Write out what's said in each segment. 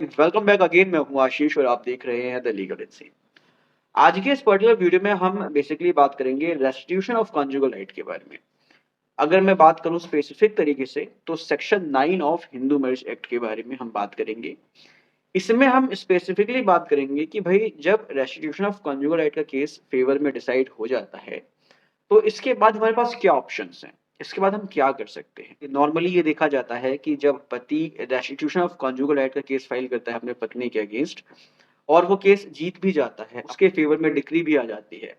Welcome back again. मैं हूं आशीष और आप देख रहे हैं द लीगल इंसीन। आज के इस पर्टिकुलर वीडियो में हम बेसिकली बात करेंगे रेस्टिट्यूशन ऑफ कॉन्जुगल राइट के बारे में। अगर मैं बात करूं स्पेसिफिक तरीके से तो section 9 of Hindu marriage act के बारे में हम बात करेंगे। इसमें हम स्पेसिफिकली बात करेंगे कि भाई जब रेस्टिट्यूशन ऑफ कॉन्जुगल राइट का केस फेवर में डिसाइड हो जाता है तो इसके बाद हमारे पास क्या ऑप्शंस हैं, इसके बाद हम क्या कर सकते हैं। नॉर्मली ये देखा जाता है कि जब पति रेस्टिट्यूशन ऑफ कॉन्जुगल राइट का केस फाइल करता है अपने पत्नी के अगेंस्ट और वो केस जीत भी जाता है, उसके फेवर में डिक्री भी आ जाती है,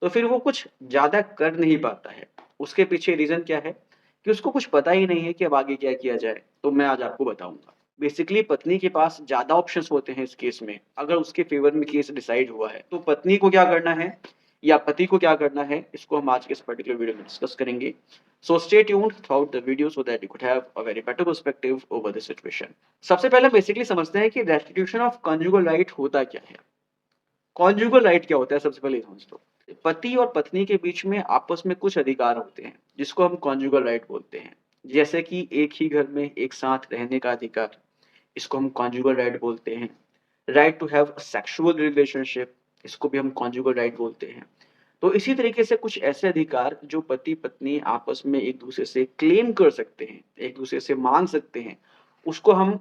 तो फिर वो कुछ ज़्यादा कर नहीं पाता है। उसके पीछे रीज़न क्या है कि उसको कुछ पता ही नहीं है कि अब आगे क्या किया जाए, तो मैं आज आपको बताऊँगा। बेसिकली पत्नी के पास ज़्यादा ऑप्शंस होते हैं इस केस में, अगर उसके फेवर में केस डिसाइड हुआ है, तो पत्नी को क्या करना है या पति को क्या करना है, इसको हम आज के इस पर्टिकुलर वीडियो में डिस्कस करेंगे। So stay tuned throughout the video so that you could have a very better perspective over the situation. सबसे पहले बेसिकली समझते हैं कि रेस्टिट्यूशन ऑफ कॉन्जुगल राइट होता क्या है। कॉन्जुगल राइट क्या होता है, सबसे पहले ये समझ लो। पति और पत्नी के बीच में आपस में कुछ अधिकार होते हैं जिसको हम कॉन्जुगल राइट बोलते हैं। जैसे कि एक ही घर में एक साथ रहने का अधिकार, इसको हम कॉन्जुगल राइट बोलते हैं। Right to have sexual relationship, इसको भी हम कॉन्जुगल राइट बोलते हैं। तो इसी तरीके से कुछ ऐसे अधिकार जो पति पत्नी आपस में एक दूसरे से क्लेम कर सकते हैं, एक दूसरे से मांग सकते हैं, उसको हम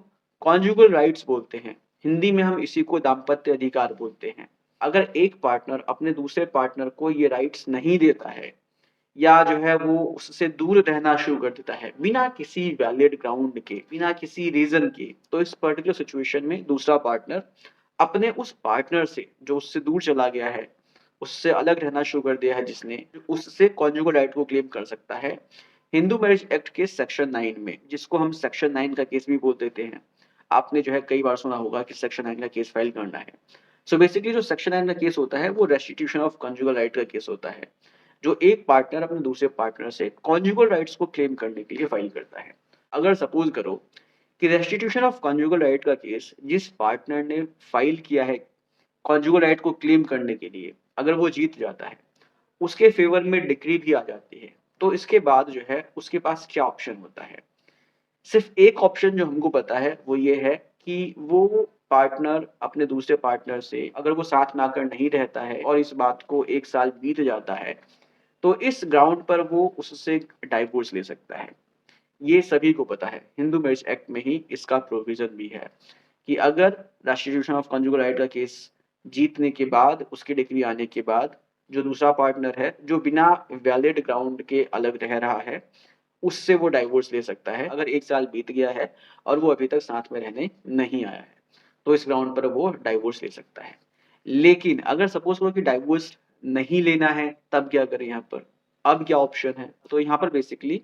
कॉन्जुगल राइट्स बोलते हैं। हिंदी में हम इसी को दाम्पत्य अधिकार बोलते हैं। अगर एक पार्टनर अपने दूसरे पार्टनर को ये राइट्स नहीं देता है या जो है वो उससे दूर रहना शुरू कर देता है बिना किसी वैलिड ग्राउंड के, बिना किसी रीजन के, तो इस पर्टिकुलर सिचुएशन में दूसरा पार्टनर अपने उस पार्टनर से जो उससे दूर चला गया है, उससे अलग रहना शुरू कर दिया है जिसने, उससे कॉन्जुगल राइट को क्लेम कर सकता है हिंदू मैरिज एक्ट के सेक्शन 9 में, जिसको हम सेक्शन 9 का केस भी बोल देते हैं। आपने जो है कई बार सुना होगा कि सेक्शन 9 का केस फाइल करना है। सो बेसिकली जो सेक्शन 9 का केस होता है वो रेस्टिट्यूशन ऑफ कॉन्जुगल राइट का केस होता है, जो एक पार्टनर अपने दूसरे पार्टनर से कॉन्जुगल राइट्स को क्लेम करने के लिए फाइल करता है। अगर सपोज करो कि रेस्टिट्यूशन ऑफ कॉन्जुगल राइट का केस जिस पार्टनर ने फाइल किया है कॉन्जुगल राइट को क्लेम करने के लिए, अगर वो जीत जाता है, उसके फेवर में डिक्री भी आ जाती है, तो इसके बाद जो है उसके पास क्या ऑप्शन होता है। सिर्फ एक ऑप्शन जो हमको पता है वो ये है कि वो पार्टनर अपने दूसरे पार्टनर से अगर वो साथ में आकर नहीं रहता है और इस बात को 1 साल बीत जाता है, तो इस ग्राउंड पर वो उससे डाइवोर्स ले सकता है। ये सभी को पता है, हिंदू मैरिज एक्ट में ही इसका प्रोविज़न भी है कि अगर रेस्टिट्यूशन ऑफ कॉन्जुगल राइट का केस जीतने के बाद, उसकी डिक्री आने के बाद, जो दूसरा पार्टनर है, जो बिना वैलिड ग्राउंड के अलग रह रहा है, उससे वो डाइवोर्स ले सकता है अगर 1 साल बीत गया है और वो अभी तक साथ में रहने नहीं आया है। तो इस ग्राउंड पर वो डाइवोर्स ले सकता है। लेकिन अगर सपोज़ करो कि डाइवोर्स नहीं लेना है, तब क्या करें यहाँ पर? अब क्या ऑप्शन है? तो यहाँ पर बेसिकली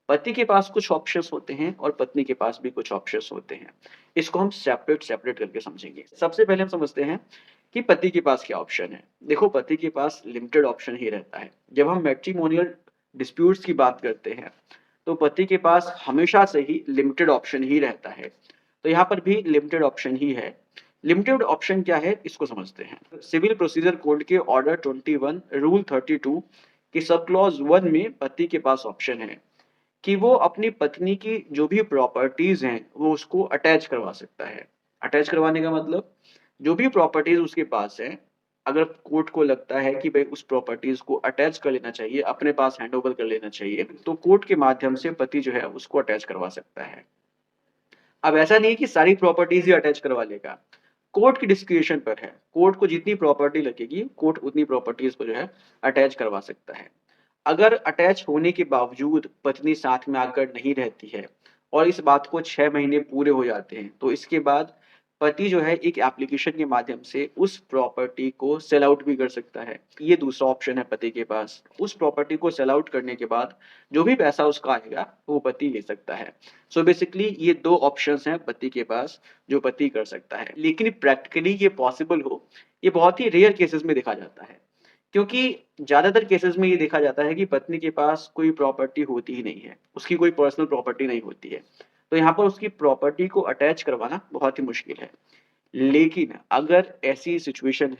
पति के पास कुछ ऑप्शंस होते हैं और पत्नी के पास भी कुछ ऑप्शंस होते हैं। इसको हम सेपरेट करके समझेंगे। सबसे पहले हम समझते हैं कि पति के पास क्या ऑप्शन है। देखो, पति के पास लिमिटेड ऑप्शन ही रहता है। जब हम मैट्रिमोनियल डिस्प्यूट्स की बात करते हैं, तो पति के पास हमेशा से ही लिमिटेड ऑप्शन ही रहता है। तो यहाँ पर भी लिमिटेड ऑप्शन ही है। लिमिटेड ऑप्शन क्या है, इसको समझते हैं। सिविल प्रोसीजर कोड के ऑर्डर 21 रूल 32 की सब क्लॉज 1 में पति के पास ऑप्शन है कि वो अपनी पत्नी की जो भी प्रॉपर्टीज हैं वो उसको अटैच करवा सकता है। अटैच करवाने का मतलब, जो भी प्रॉपर्टीज उसके पास है, अगर कोर्ट को लगता है कि भाई उस प्रॉपर्टीज को अटैच कर लेना चाहिए, अपने पास हैंड ओवर कर लेना चाहिए, तो कोर्ट के माध्यम से पति जो है उसको अटैच करवा सकता है। अब ऐसा नहीं है कि सारी प्रॉपर्टीज ही अटैच करवा लेगा, कोर्ट की डिस्क्रिप्शन पर है। कोर्ट को जितनी प्रॉपर्टी लगेगी, कोर्ट उतनी प्रॉपर्टीज को जो है अटैच करवा सकता है। अगर अटैच होने के बावजूद पत्नी साथ में आकर नहीं रहती है और इस बात को 6 महीने पूरे हो जाते हैं, तो इसके बाद पति जो है एक एप्लीकेशन के माध्यम से उस प्रॉपर्टी को सेल आउट भी कर सकता है। ये दूसरा ऑप्शन है पति के पास। उस प्रॉपर्टी को सेल आउट करने के बाद जो भी पैसा उसका आएगा, वो पति ले सकता है। सो बेसिकली ये 2 ऑप्शंस हैं पति के पास, जो पति कर सकता है। लेकिन प्रैक्टिकली ये पॉसिबल हो, ये बहुत ही रेयर केसेस में देखा जाता है। क्योंकि ज़्यादातर केसेस में ये देखा जाता है कि पत्नी के पास कोई प्रॉपर्टी होती ही नहीं है, उसकी कोई पर्सनल प्रॉपर्टी नहीं होती है। तो यहाँ पर उसकी प्रॉपर्टी को अटैच करवाना बहुत ही मुश्किल है। लेकिन अगर ऐसी सिचुएशन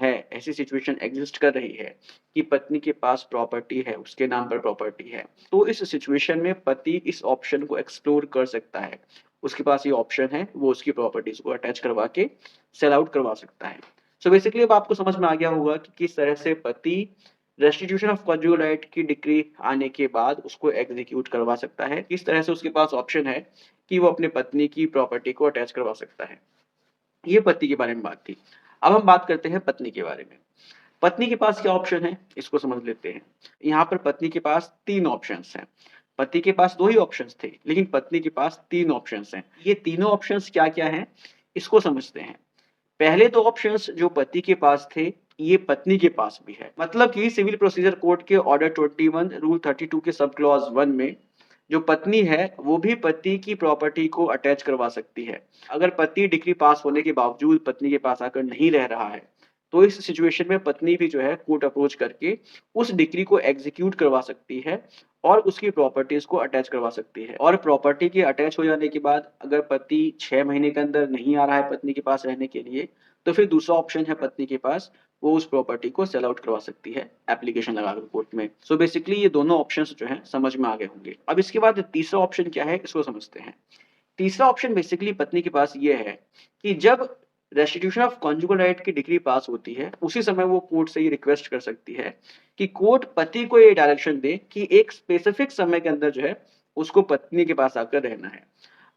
एग्ज़िस्ट कर रही है कि पत्नी के पास प्रॉपर्टी है, उसके नाम पर प्रॉपर्टी है, तो इस सिचुएशन में पति इस ऑप्शन को एक्सप्लोर कर सकता है। उसके पास ये ऑप्शन है, वो उसकी प्रॉपर्टीज़ को अटैच करवा के सेल आउट करवा सकता है। सो बेसिकली अब आपको समझ में आ गया होगा कि किस तरह से पति रेस्टिट्यूशन ऑफ कॉन्जुगल राइट की डिक्री आने के बाद उसको एग्जीक्यूट करवा सकता है। किस तरह से उसके पास ऑप्शन है कि वो अपनी पत्नी की प्रॉपर्टी को अटैच करवा सकता है। ये पति के बारे में बात थी। अब हम बात करते हैं पत्नी के बारे में। पत्नी के पास क्या ऑप्शन है, इसको समझ लेते हैं। यहाँ पर पत्नी के पास 3 ऑप्शंस हैं। पति के पास 2 ही ऑप्शंस थे, लेकिन पत्नी के पास 3 ऑप्शंस हैं। ये तीनों ऑप्शंस क्या-क्या हैं, इसको समझते हैं। पहले 2 ऑप्शंस जो पति के पास थे, ये पत्नी के पास भी है। मतलब कि सिविल प्रोसीजर कोड के ऑर्डर 21 रूल 32 के सब क्लॉज 1 में जो पत्नी है, वो भी पति की प्रॉपर्टी को अटैच करवा सकती है। अगर पति डिग्री पास होने के बावजूद पत्नी के पास आकर नहीं रह रहा है, तो इस सिचुएशन में पत्नी भी जो है कोर्ट अप्रोच करके उस डिग्री को एग्जीक्यूट करवा सकती है और उसकी प्रॉपर्टीज को अटैच करवा सकती है। और प्रॉपर्टी के अटैच हो जाने के बाद अगर पति 6 महीने के अंदर नहीं आ रहा है पत्नी के पास रहने के लिए, तो फिर दूसरा ऑप्शन है पत्नी के पास, वो उस प्रॉपर्टी को सेल आउट करवा सकती है एप्लीकेशन लगाकर कोर्ट में। सो बेसिकली ये दोनों ऑप्शंस जो हैं समझ में आ गए होंगे। अब इसके बाद तीसरा ऑप्शन क्या है, इसको समझते हैं। तीसरा ऑप्शन बेसिकली पत्नी के पास ये है कि जब रेस्टिट्यूशन ऑफ कॉन्जुगल राइट की डिग्री पास होती है, उसी समय वो कोर्ट से ये रिक्वेस्ट कर सकती है कि कोर्ट पति को ये डायरेक्शन दे कि एक स्पेसिफिक समय के अंदर जो है उसको पत्नी के पास आकर रहना है।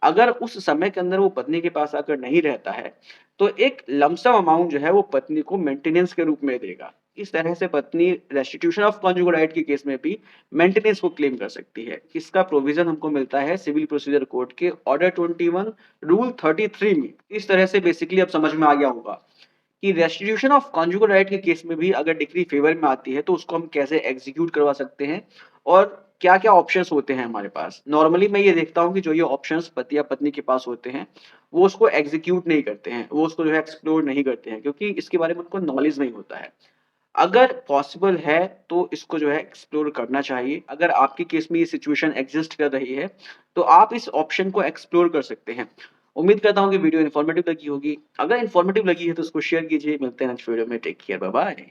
अगर उस समय के अंदर वो पत्नी के पास आकर नहीं रहता है, तो एक लमसम अमाउंट जो है वो पत्नी को मेंटेनेंस के रूप में देगा। इस तरह से पत्नी रेस्टिट्यूशन ऑफ कॉन्जुगल राइट के केस में भी मेंटेनेंस को क्लेम कर सकती है। इसका प्रोविजन हमको मिलता है सिविल प्रोसीजर कोड के ऑर्डर 21 रूल 33 में। इस तरह से बेसिकली अब समझ में आ गया होगा कि रेस्टिट्यूशन ऑफ कॉन्जुगल राइट के केस में भी अगर डिक्री फेवर में आती है तो उसको हम कैसे एग्जीक्यूट करवा सकते हैं और क्या-क्या ऑप्शंस होते हैं हमारे पास। नॉर्मली मैं ये देखता हूँ कि जो ये ऑप्शंस पति या पत्नी के पास होते हैं, वो उसको एग्जीक्यूट नहीं करते हैं, वो उसको जो है एक्सप्लोर नहीं करते हैं क्योंकि इसके बारे में उनको नॉलेज नहीं होता है। अगर पॉसिबल है तो इसको जो है एक्सप्लोर करना चाहिए। अगर आपके केस में ये सिचुएशन एग्जिस्ट कर रही है, तो आप इस ऑप्शन को एक्सप्लोर कर सकते हैं। उम्मीद करता हूँ कि वीडियो इन्फॉर्मेटिव लगी होगी। अगर इन्फॉर्मेटिव लगी है तो उसको शेयर कीजिए। मिलते हैं नेक्स्ट वीडियो में। Take care, bye bye.